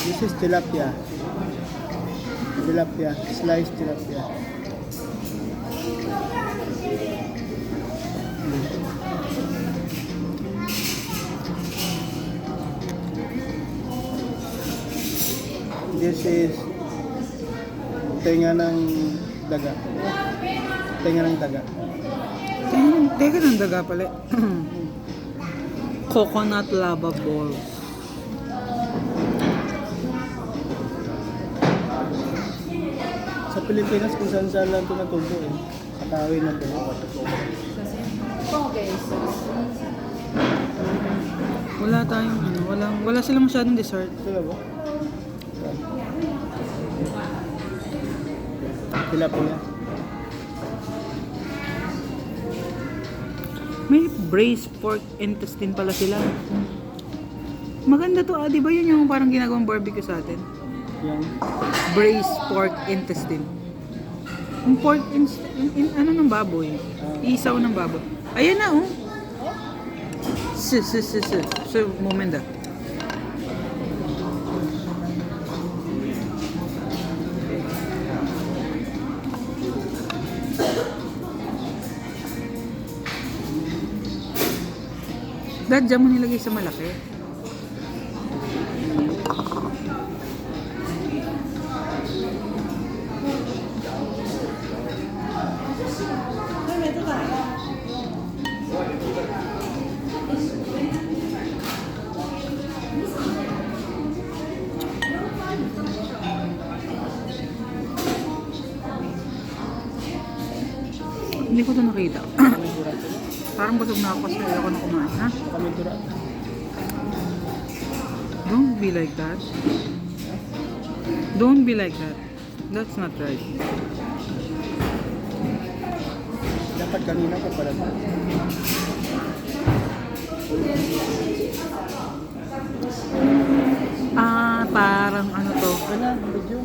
This is tilapia. Tilapia, sliced tilapia. This is tenga ng daga. Tenga ng daga. Teka ng daga pala. Coconut lava balls. Sa Pilipinas kung saan saan lang ito natubo eh. Sa kahoy na ito. Wala tayong ano, wala silang masyadong dessert. Ito ba? Tilapia. May braised pork intestine pala sila. Maganda to di ba yun yung parang ginagawang barbecue sa atin? Yan. Braised pork intestine. Yung pork ano ng baboy? Isaw ng baboy. Ayan na oh. So, moment ah. Dad, dyan mo nilagay sa malaki. Hindi ko ito nakita. Parang busog na ako kasi ayoko na kumain, ha? Kami tura. Don't be like that. Don't be like that. That's not right. Dapat kanina pa pala. Parang ano to? Ano, video.